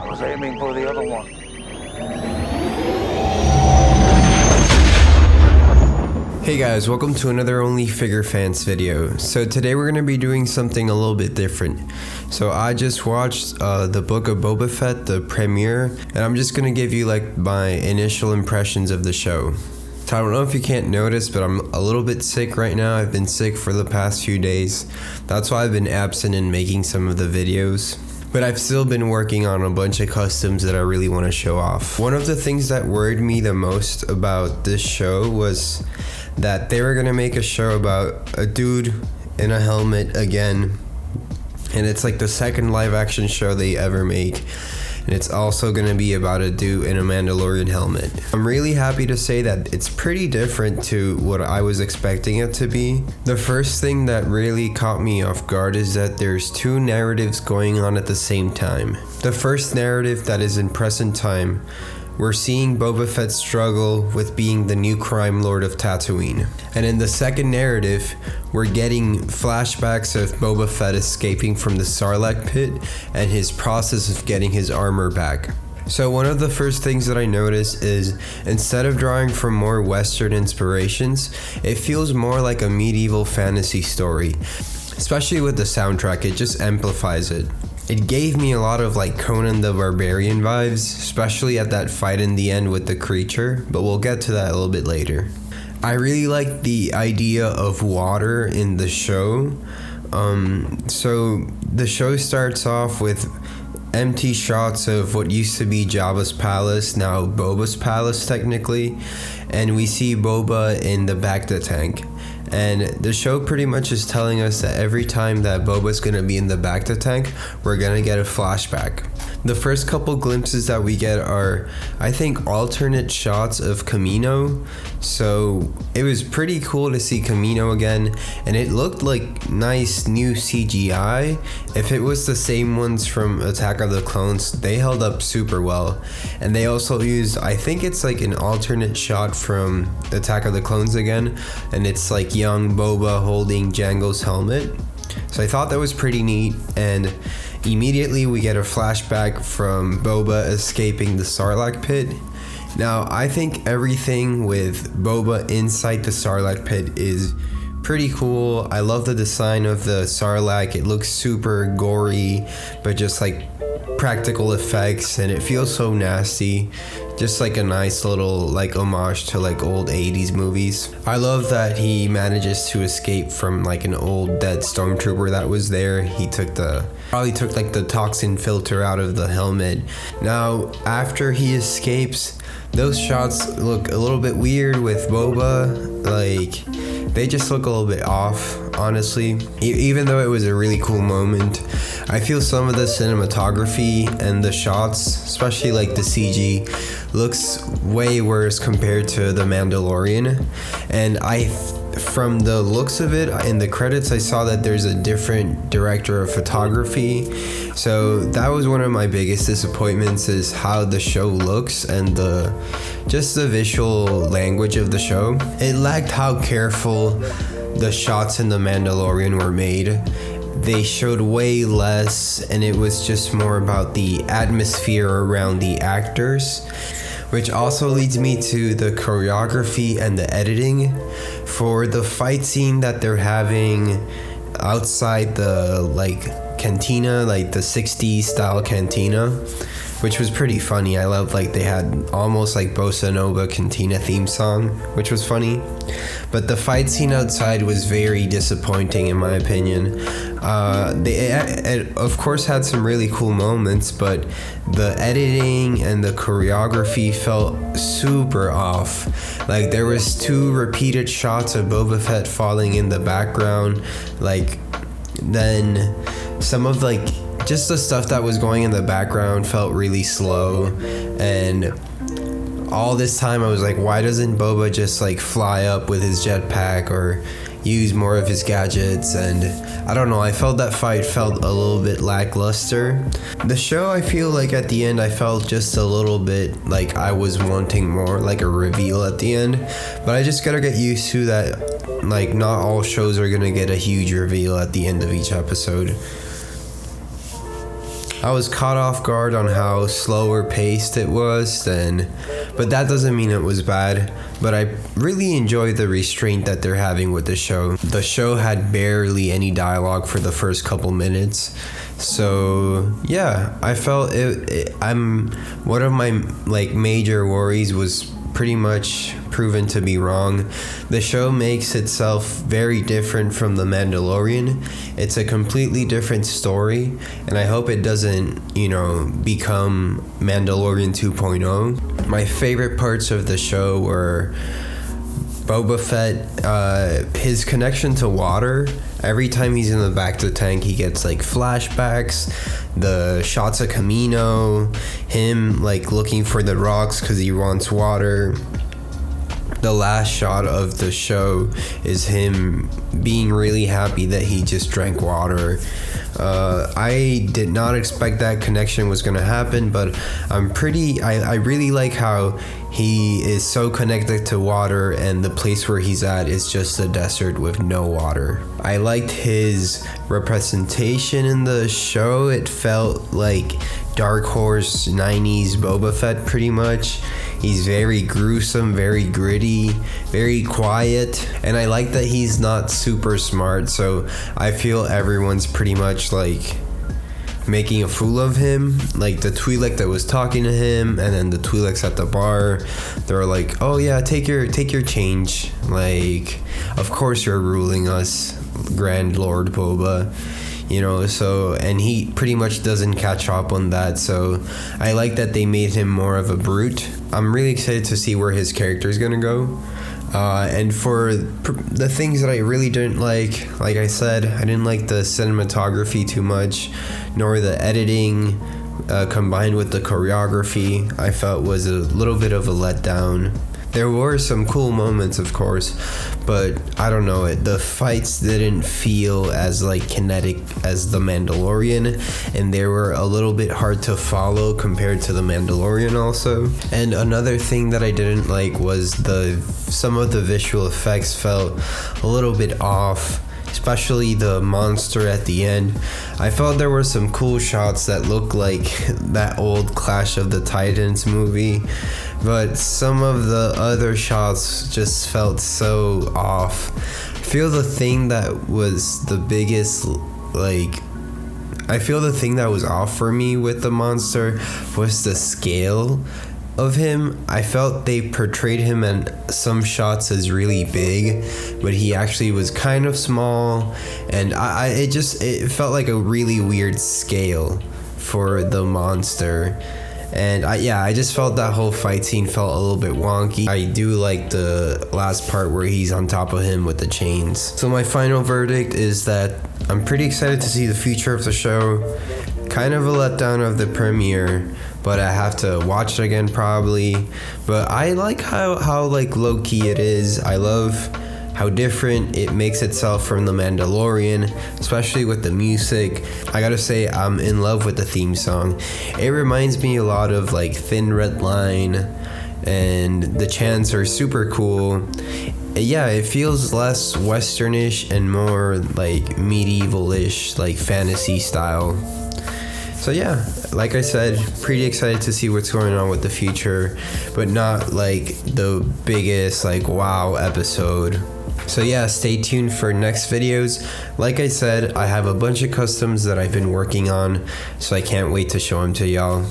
I was aiming for the other one. Hey guys, welcome to another Only Figure Fans video. So today we're going to be doing something a little bit different. So I just watched the book of Boba Fett, the premiere, and I'm just going to give you like my initial impressions of the show. So I don't know if you can't notice, but I'm a little bit sick right now. I've been sick for the past few days. That's why I've been absent in making some of the videos. But I've still been working on a bunch of customs that I really want to show off. One of the things that worried me the most about this show was that they were going to make a show about a dude in a helmet again. And it's like the second live action show they ever make. And it's also going to be about a dude in a Mandalorian helmet. I'm really happy to say that it's pretty different to what I was expecting it to be. The first thing that really caught me off guard is that there's two narratives going on at the same time. The first narrative that is in present time, we're seeing Boba Fett struggle with being the new crime lord of Tatooine. And in the second narrative, we're getting flashbacks of Boba Fett escaping from the Sarlacc pit and his process of getting his armor back. So one of the first things that I noticed is instead of drawing from more Western inspirations, it feels more like a medieval fantasy story. Especially with the soundtrack, it just amplifies it. It gave me a lot of like Conan the Barbarian vibes, especially at that fight in the end with the creature, but we'll get to that a little bit later. I really like the idea of water in the show. So the show starts off with empty shots of what used to be Jabba's palace, now Boba's palace technically, and we see Boba in the Bacta tank. And the show pretty much is telling us that every time that Boba's gonna be in the Bacta tank, we're gonna get a flashback. The first couple glimpses that we get are, I think, alternate shots of Kamino. So it was pretty cool to see Kamino again, and it looked like nice new CGI. If it was the same ones from Attack of the Clones, they held up super well. And they also used, I think it's like an alternate shot from Attack of the Clones again, and it's like young Boba holding Jango's helmet. So I thought that was pretty neat, and immediately we get a flashback from Boba escaping the Sarlacc pit. Now, I think everything with Boba inside the Sarlacc pit is pretty cool. I love the design of the Sarlacc. It looks super gory, but just like practical effects, and it feels so nasty. Just like a nice little like homage to like old 80s movies. I love that he manages to escape from like an old dead stormtrooper that was there. He probably took like the toxin filter out of the helmet. Now, after he escapes, those shots look a little bit weird with Boba. Like, they just look a little bit off, honestly. Even though it was a really cool moment, I feel some of the cinematography and the shots, especially like the CG, looks way worse compared to The Mandalorian. And from the looks of it, in the credits, I saw that there's a different director of photography. So that was one of my biggest disappointments, is how the show looks and just the visual language of the show. It lacked how careful the shots in The Mandalorian were made. They showed way less, and it was just more about the atmosphere around the actors, which also leads me to the choreography and the editing. For the fight scene that they're having outside the like cantina, like the 60s style cantina, which was pretty funny. I loved like they had almost like Bossa Nova cantina theme song, which was funny. But the fight scene outside was very disappointing in my opinion. They of course had some really cool moments, but the editing and the choreography felt super off. Like there was 2 repeated shots of Boba Fett falling in the background. Like then some of like just the stuff that was going in the background felt really slow, and all this time I was like, why doesn't Boba just like fly up with his jetpack or use more of his gadgets? And I don't know, I felt that fight felt a little bit lackluster. The show, I feel like at the end I felt just a little bit like I was wanting more, like a reveal at the end, but I just gotta get used to that. Like not all shows are gonna get a huge reveal at the end of each episode. I was caught off guard on how slower paced it was, but that doesn't mean it was bad. But I really enjoyed the restraint that they're having with the show. The show had barely any dialogue for the first couple minutes. So yeah, I felt one of my major worries was pretty much proven to be wrong. The show makes itself very different from The Mandalorian. It's a completely different story, and I hope it doesn't, become Mandalorian 2.0. My favorite parts of the show were Boba Fett, his connection to water. Every time he's in the back of the tank, he gets flashbacks. The shots of Camino, him looking for the rocks because he wants water. The last shot of the show is him being really happy that he just drank water. I did not expect that connection was going to happen, but I really like how he is so connected to water, and the place where he's at is just a desert with no water. I liked his representation in the show. It felt like Dark Horse 90s Boba Fett pretty much. He's very gruesome, very gritty, very quiet, and I like that he's not super smart, so I feel everyone's pretty much making a fool of him. The Twi'lek that was talking to him, and then the Twi'leks at the bar, they're like, oh yeah, take your change. Of course you're ruling us, Grand Lord Boba. And he pretty much doesn't catch up on that, so I like that they made him more of a brute. I'm really excited to see where his character is gonna go. And for the things that I really didn't like I said, I didn't like the cinematography too much, nor the editing combined with the choreography. I felt was a little bit of a letdown. There were some cool moments, of course, but I don't know, the fights didn't feel as kinetic as The Mandalorian, and they were a little bit hard to follow compared to The Mandalorian also. And another thing that I didn't like was some of the visual effects felt a little bit off, especially the monster at the end. I felt there were some cool shots that looked like that old Clash of the Titans movie, but some of the other shots just felt so off. I feel the thing that was the biggest, I feel the thing that was off for me with the monster was the scale of him. I felt they portrayed him in some shots as really big, but he actually was kind of small, and it felt like a really weird scale for the monster. And I just felt that whole fight scene felt a little bit wonky. I do like the last part where he's on top of him with the chains. So my final verdict is that I'm pretty excited to see the future of the show. Kind of a letdown of the premiere, but I have to watch it again probably. But I like how low-key it is. I love how different it makes itself from The Mandalorian, especially with the music. I gotta say, I'm in love with the theme song. It reminds me a lot of Thin Red Line, and the chants are super cool. Yeah, it feels less westernish and more medieval-ish, fantasy style. So yeah, like I said, pretty excited to see what's going on with the future, but not the biggest wow episode. So yeah, stay tuned for next videos. Like I said, I have a bunch of customs that I've been working on, so I can't wait to show them to y'all.